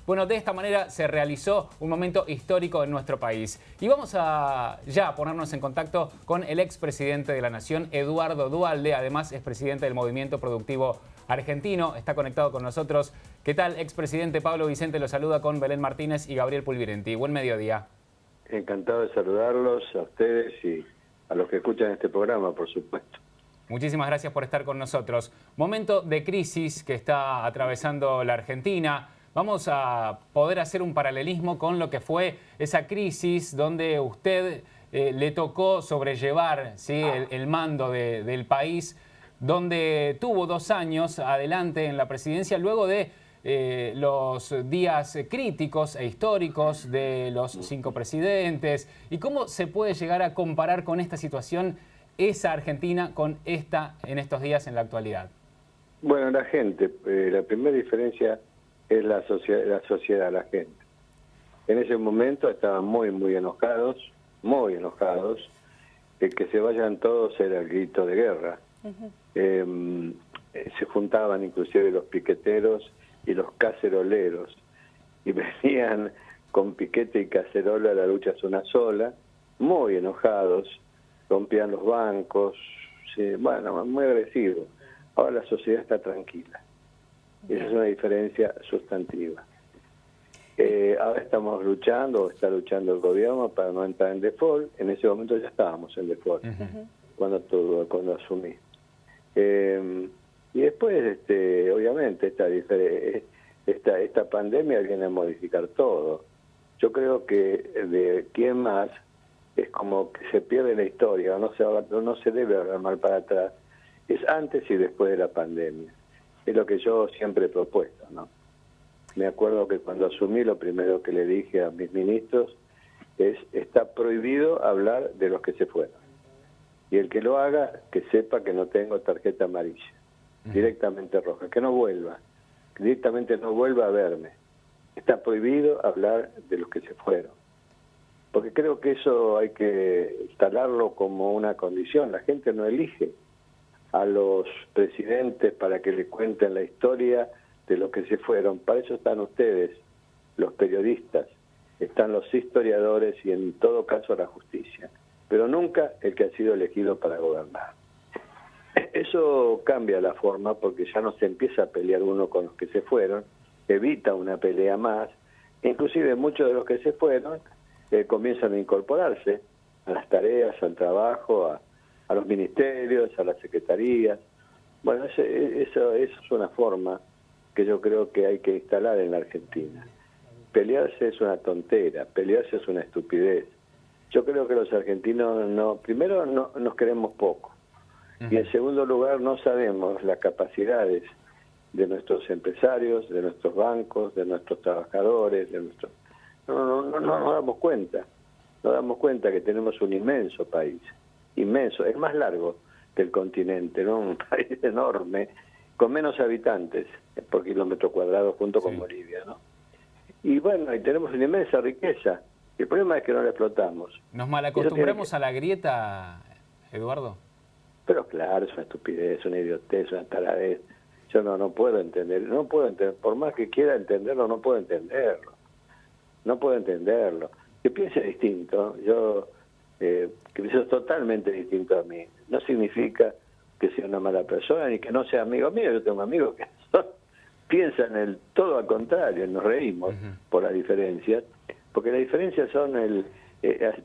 Bueno, de esta manera se realizó un momento histórico en nuestro país. Y vamos a ya ponernos en contacto con el expresidente de la Nación, Eduardo Duhalde. Además, es presidente del Movimiento Productivo Argentino. Está conectado con nosotros. ¿Qué tal, expresidente? Pablo Vicente lo saluda con Belén Martínez y Gabriel Pulvirenti. Buen mediodía. Encantado de saludarlos a ustedes y a los que escuchan este programa, por supuesto. Muchísimas gracias por estar con nosotros. Momento de crisis que está atravesando la Argentina. Vamos a poder hacer un paralelismo con lo que fue esa crisis donde usted le tocó sobrellevar, ¿sí?, el mando del país, donde tuvo 2 años adelante en la presidencia luego de los días críticos e históricos de los 5 presidentes. ¿Y cómo se puede llegar a comparar con esta situación esa Argentina con esta en estos días en la actualidad? Bueno, la gente, la primera diferencia es la sociedad, la gente. En ese momento estaban muy enojados, el que se vayan todos era el grito de guerra. Se juntaban inclusive los piqueteros y los caceroleros y venían con piquete y cacerola, la lucha es una sola, muy enojados, rompían los bancos, bueno, muy agresivo. Ahora la sociedad está tranquila. Esa es una diferencia sustantiva. Ahora estamos luchando, o está luchando el gobierno para no entrar en default. En ese momento ya estábamos en default, cuando asumí. Y después, obviamente, esta pandemia viene a modificar todo. Yo creo que de quién más es como que se pierde la historia, no se debe hablar mal para atrás. Es antes y después de la pandemia. Es lo que yo siempre he propuesto, ¿no? Me acuerdo que cuando asumí, lo primero que le dije a mis ministros es: está prohibido hablar de los que se fueron. Y el que lo haga, que sepa que no tengo tarjeta amarilla, directamente roja, que no vuelva, que directamente no vuelva a verme. Está prohibido hablar de los que se fueron. Porque creo que eso hay que instalarlo como una condición. La gente no elige a los presidentes para que le cuenten la historia de los que se fueron. Para eso están ustedes, los periodistas, están los historiadores y en todo caso la justicia, pero nunca el que ha sido elegido para gobernar. Eso cambia la forma porque ya no se empieza a pelear uno con los que se fueron, evita una pelea más, inclusive muchos de los que se fueron comienzan a incorporarse a las tareas, al trabajo, a los ministerios, a las secretarías. Bueno, eso es una forma que yo creo que hay que instalar en la Argentina. Pelearse es una tontera, pelearse es una estupidez. Yo creo que los argentinos primero no nos queremos poco, y en segundo lugar no sabemos las capacidades de nuestros empresarios, de nuestros bancos, de nuestros trabajadores, no nos damos cuenta. No damos cuenta que tenemos un inmenso país, inmenso, es más largo que el continente, ¿no? Un país enorme, con menos habitantes por kilómetro cuadrado junto con Bolivia, ¿no? Y bueno, y tenemos una inmensa riqueza. El problema es que no la explotamos. ¿Nos malacostumbramos a la grieta, Eduardo? Pero claro, es una estupidez, una idiotez, una taradez. Yo no puedo entender, por más que quiera entenderlo, no puedo entenderlo. Que piense distinto, que piense totalmente distinto a mí, no significa que sea una mala persona ni que no sea amigo mío. Yo tengo amigos que piensan todo al contrario, nos reímos por las diferencias, porque las diferencias son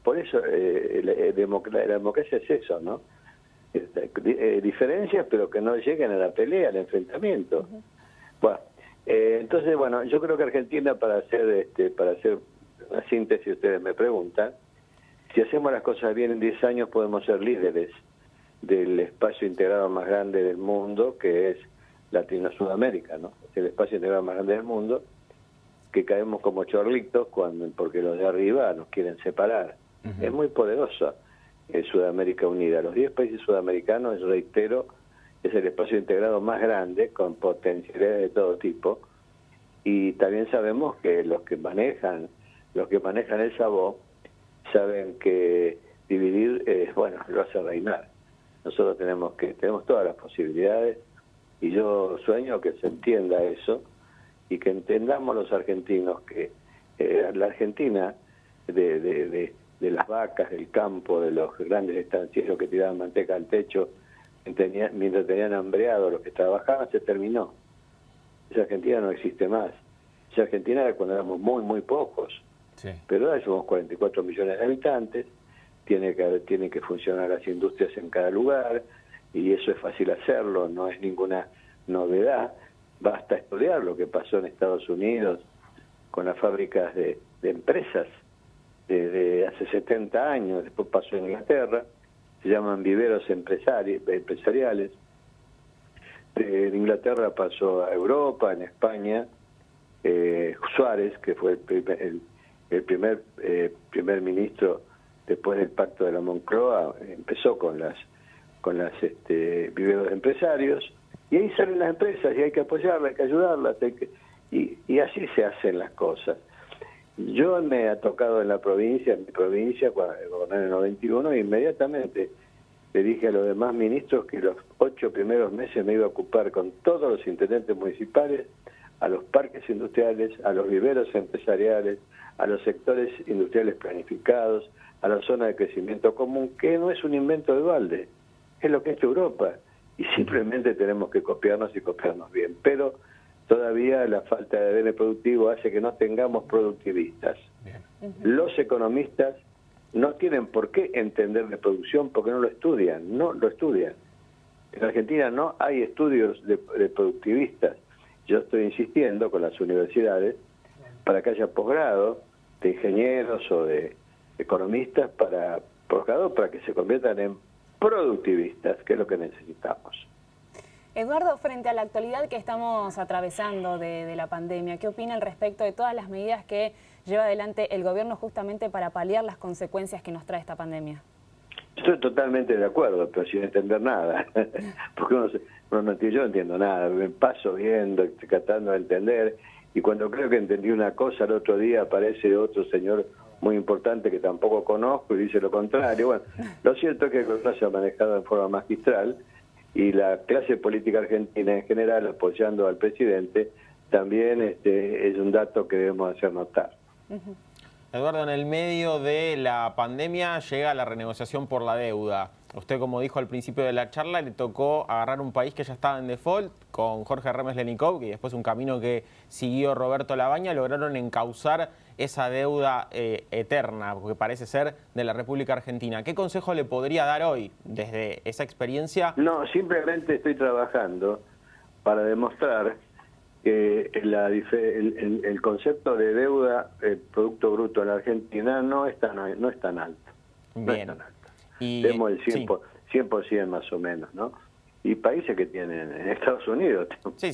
por eso la democracia es eso, ¿no? Diferencias, pero que no lleguen a la pelea, al enfrentamiento. Bueno, entonces, bueno, yo creo que Argentina, para hacer una síntesis, ustedes me preguntan, si hacemos las cosas bien en 10 años podemos ser líderes del espacio integrado más grande del mundo, que es Latino-Sudamérica, ¿no? Es el espacio integrado más grande del mundo, que caemos como chorlitos porque los de arriba nos quieren separar. Es muy poderosa Sudamérica Unida. Los 10 países sudamericanos, reitero, es el espacio integrado más grande, con potencialidades de todo tipo, y también sabemos que los que manejan el sabor saben que dividir lo hace reinar. Nosotros tenemos todas las posibilidades, y yo sueño que se entienda eso y que entendamos los argentinos que la Argentina de las vacas, del campo, de los grandes estancieros que tiraban manteca al techo mientras tenían hambreado los que trabajaban, se terminó. Esa Argentina no existe más. Esa Argentina era cuando éramos muy pocos. Sí. Pero ahora somos 44 millones de habitantes, tienen que funcionar las industrias en cada lugar, y eso es fácil hacerlo, no es ninguna novedad. Basta estudiar lo que pasó en Estados Unidos con las fábricas de empresas de hace 70 años, después pasó en Inglaterra, se llaman viveros empresariales. En Inglaterra pasó a Europa, en España, Suárez, que fue el primer ministro después del pacto de la Moncloa, empezó con las viveros empresarios, y ahí salen las empresas y hay que apoyarlas, hay que ayudarlas, y así se hacen las cosas. Yo me ha tocado en mi provincia, cuando goberné en el 91, inmediatamente le dije a los demás ministros que los 8 primeros meses me iba a ocupar con todos los intendentes municipales, a los parques industriales, a los viveros empresariales, a los sectores industriales planificados, a la zona de crecimiento común, que no es un invento de balde, es lo que es Europa, y simplemente tenemos que copiarnos y copiarnos bien. Pero todavía la falta de ADN productivo hace que no tengamos productivistas. Bien. Los economistas no tienen por qué entender de producción porque no lo estudian. En Argentina no hay estudios de productivistas. Yo estoy insistiendo con las universidades para que haya posgrado de ingenieros o de economistas posgrado para que se conviertan en productivistas, que es lo que necesitamos. Eduardo, frente a la actualidad que estamos atravesando de la pandemia, ¿qué opina al respecto de todas las medidas que lleva adelante el gobierno justamente para paliar las consecuencias que nos trae esta pandemia? Estoy totalmente de acuerdo, pero sin entender nada, porque yo no entiendo nada, me paso viendo, tratando de entender, y cuando creo que entendí una cosa, el otro día aparece otro señor muy importante que tampoco conozco y dice lo contrario. Bueno, lo cierto es que el gobierno se ha manejado en forma magistral, y la clase política argentina en general, apoyando al presidente, también es un dato que debemos hacer notar. Eduardo, en el medio de la pandemia llega la renegociación por la deuda. Usted, como dijo al principio de la charla, le tocó agarrar un país que ya estaba en default con Jorge Remes Lenikov, y después un camino que siguió Roberto Labaña, lograron encauzar esa deuda eterna, porque parece ser de la República Argentina. ¿Qué consejo le podría dar hoy desde esa experiencia? No, simplemente estoy trabajando para demostrar que el concepto de deuda, el Producto Bruto en la Argentina no es tan alto. Bien. No es tan alto. Y, tenemos el 100% más o menos, ¿no? Y países que tienen, en Estados Unidos, sí.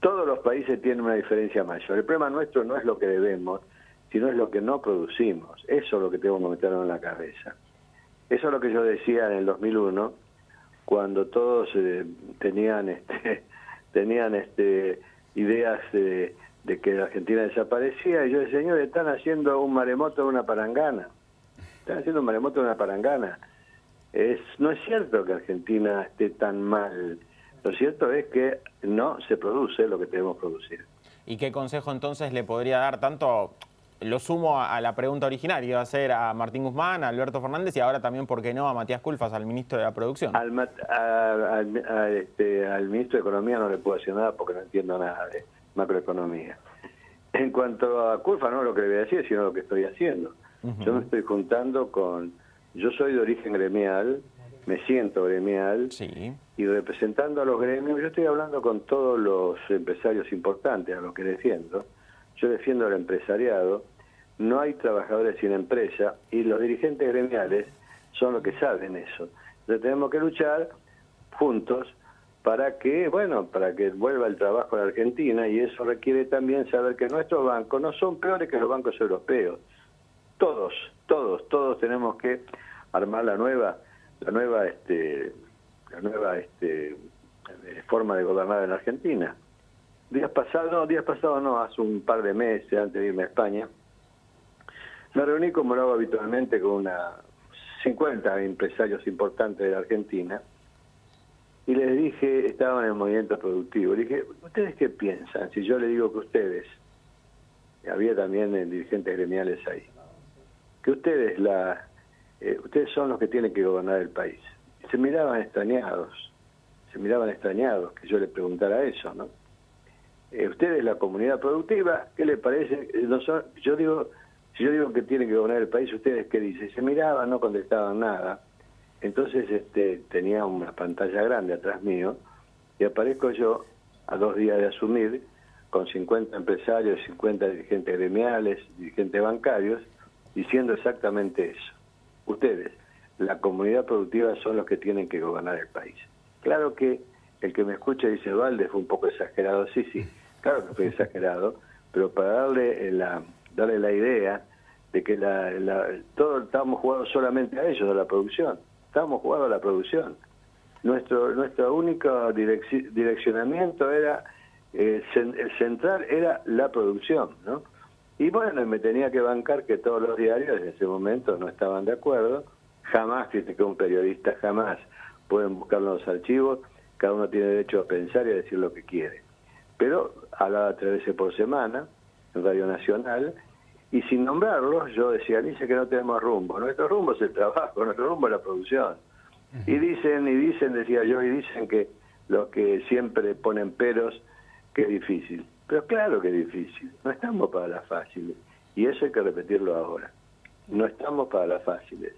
Todos los países tienen una diferencia mayor. El problema nuestro no es lo que debemos, sino es lo que no producimos. Eso es lo que tengo que meterlo en la cabeza. Eso es lo que yo decía en el 2001, cuando todos tenían ideas de que la Argentina desaparecía, y yo decía, señores, están haciendo un maremoto de una palangana. Están haciendo un maremoto de una palangana. No es cierto que Argentina esté tan mal. Lo cierto es que no se produce lo que debemos producir. ¿Y qué consejo entonces le podría dar tanto, lo sumo a la pregunta original, que iba a ser a Martín Guzmán, a Alberto Fernández, y ahora también, ¿por qué no?, a Matías Culfas, al ministro de la Producción? Al ministro de Economía no le puedo decir nada porque no entiendo nada de macroeconomía. En cuanto a Culfas, no lo que le voy a decir, sino lo que estoy haciendo. Yo me estoy juntando yo soy de origen gremial, me siento gremial, sí, y representando a los gremios, yo estoy hablando con todos los empresarios importantes a los que defiendo. Yo defiendo al empresariado, no hay trabajadores sin empresa, y los dirigentes gremiales son los que saben eso. Entonces tenemos que luchar juntos para que vuelva el trabajo a la Argentina, y eso requiere también saber que nuestros bancos no son peores que los bancos europeos. Todos tenemos que armar la nueva forma de gobernar en la Argentina. Hace un par de meses antes de irme a España, me reuní, como lo hago habitualmente, con 50 empresarios importantes de la Argentina, y les dije, estaban en el movimiento productivo, le dije, ¿ustedes qué piensan? Si yo le digo que ustedes, había también dirigentes gremiales ahí, que ustedes son los que tienen que gobernar el país. Se miraban extrañados que yo le preguntara eso, ¿no? Ustedes, la comunidad productiva, ¿qué les parece? Si yo digo que tienen que gobernar el país, ¿ustedes qué dicen? Se miraban, no contestaban nada. Entonces tenía una pantalla grande atrás mío y aparezco yo a 2 días de asumir con 50 empresarios, 50 dirigentes gremiales, dirigentes bancarios, diciendo exactamente eso. Ustedes, la comunidad productiva, son los que tienen que gobernar el país. Claro que el que me escucha dice, Valde, fue un poco exagerado. Sí, claro que fue exagerado, pero para darle la idea de que todos estábamos jugados solamente a ellos, a la producción. Estábamos jugados a la producción. Nuestro único direccionamiento era, el central era la producción, ¿no? Y bueno, me tenía que bancar que todos los diarios en ese momento no estaban de acuerdo. Jamás criticé a un periodista, jamás. Pueden buscarlo en los archivos, cada uno tiene derecho a pensar y a decir lo que quiere. Pero hablaba 3 veces por semana en Radio Nacional, y sin nombrarlos, yo decía, dice que no tenemos rumbo. Nuestro rumbo es el trabajo, nuestro rumbo es la producción. Y dicen, decía yo, y dicen que los que siempre ponen peros, que es difícil. Pero claro que es difícil, no estamos para las fáciles. Y eso hay que repetirlo ahora. No estamos para las fáciles,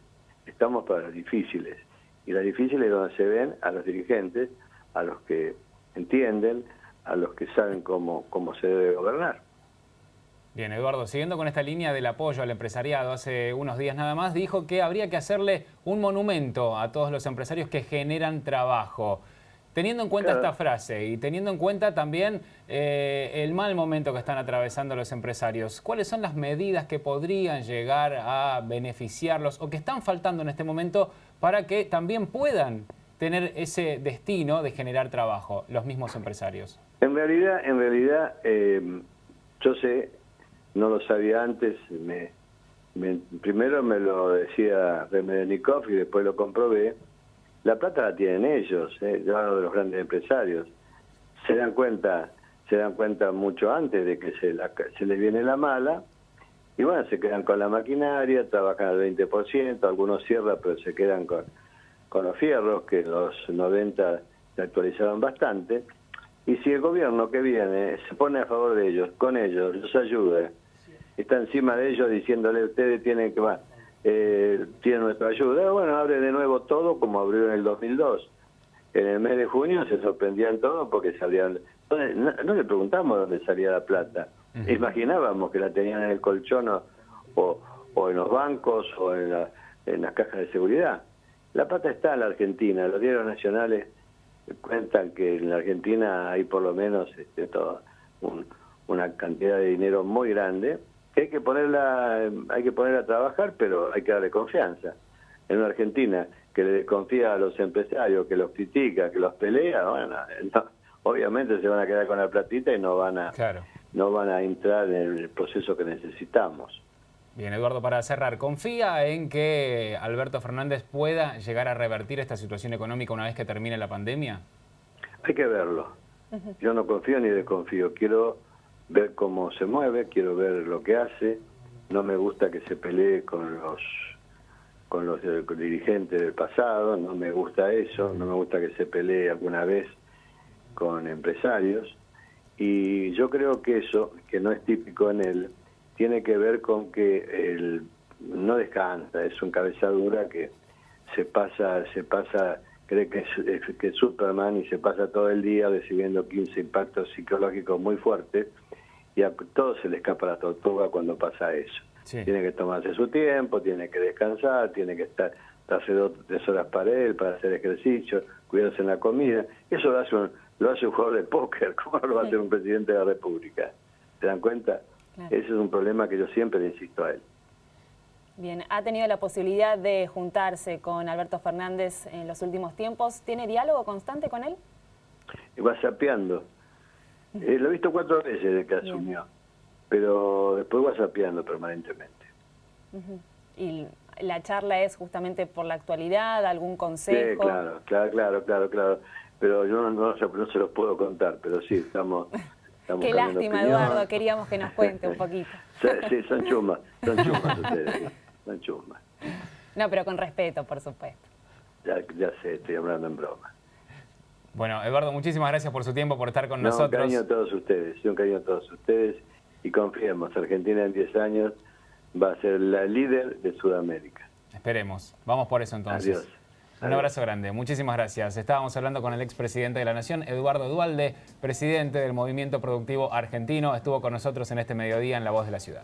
estamos para las difíciles. Y las difíciles es donde se ven a los dirigentes, a los que entienden, a los que saben cómo se debe gobernar. Bien, Eduardo, siguiendo con esta línea del apoyo al empresariado, hace unos días nada más dijo que habría que hacerle un monumento a todos los empresarios que generan trabajo. Teniendo en cuenta esta frase y teniendo en cuenta también el mal momento que están atravesando los empresarios, ¿cuáles son las medidas que podrían llegar a beneficiarlos o que están faltando en este momento para que también puedan tener ese destino de generar trabajo, los mismos empresarios? En realidad, yo sé, no lo sabía antes, primero me lo decía Remednikov y después lo comprobé. La plata la tienen ellos, yo hablo de los grandes empresarios. Se dan cuenta mucho antes de que se les viene la mala, y bueno, se quedan con la maquinaria, trabajan al 20%, algunos cierran, pero se quedan con los fierros, que los 90 se actualizaron bastante. Y si el gobierno que viene se pone a favor de ellos, con ellos, los ayuda, está encima de ellos diciéndole, ustedes tienen tienen nuestra ayuda, bueno, abre de nuevo todo como abrió en el 2002. En el mes de junio se sorprendían todos porque salían... No le preguntamos dónde salía la plata. Imaginábamos que la tenían en el colchón o en los bancos o en las cajas de seguridad. La plata está en la Argentina. Los diarios nacionales cuentan que en la Argentina hay por lo menos una cantidad de dinero muy grande, que hay que ponerla a trabajar, pero hay que darle confianza. En una Argentina que le desconfía a los empresarios, que los critica, que los pelea, bueno, obviamente se van a quedar con la platita y no van a entrar en el proceso que necesitamos. Bien, Eduardo, para cerrar, ¿confía en que Alberto Fernández pueda llegar a revertir esta situación económica una vez que termine la pandemia? Hay que verlo. Yo no confío ni desconfío. Quiero ver cómo se mueve, quiero ver lo que hace. No me gusta que se pelee con los dirigentes del pasado, no me gusta eso, no me gusta que se pelee alguna vez con empresarios. Y yo creo que eso, que no es típico en él, tiene que ver con que él no descansa, es un cabezadura que se pasa, cree que es Superman y se pasa todo el día recibiendo 15 impactos psicológicos muy fuertes, y a todo se le escapa la tortuga cuando pasa eso. Sí. Tiene que tomarse su tiempo, tiene que descansar, tiene que darse 2 o 3 horas para él, para hacer ejercicio, cuidarse en la comida. Eso lo hace un jugador de póker, ¿cómo lo va a hacer un presidente de la República? ¿Se dan cuenta? Claro. Ese es un problema que yo siempre le insisto a él. Bien, ¿ha tenido la posibilidad de juntarse con Alberto Fernández en los últimos tiempos? ¿Tiene diálogo constante con él? WhatsAppeando. Lo he visto 4 veces desde que asumió, pero después WhatsAppeando permanentemente. ¿Y la charla es justamente por la actualidad, algún consejo? Sí, claro. pero yo no se los puedo contar, pero sí, estamos Qué cambiando lástima, opinión. Eduardo, queríamos que nos cuente un poquito. Sí, son chumas ustedes, sí, son chumas. No, pero con respeto, por supuesto. Ya sé, estoy hablando en broma. Bueno, Eduardo, muchísimas gracias por su tiempo, por estar con No, un nosotros. cariño a todos ustedes, un cariño a todos ustedes y confiemos, Argentina en 10 años va a ser la líder de Sudamérica. Esperemos. Vamos por eso entonces. Adiós. Un abrazo grande. Muchísimas gracias. Estábamos hablando con el expresidente de la Nación, Eduardo Duhalde, presidente del Movimiento Productivo Argentino. Estuvo con nosotros en este mediodía en La Voz de la Ciudad.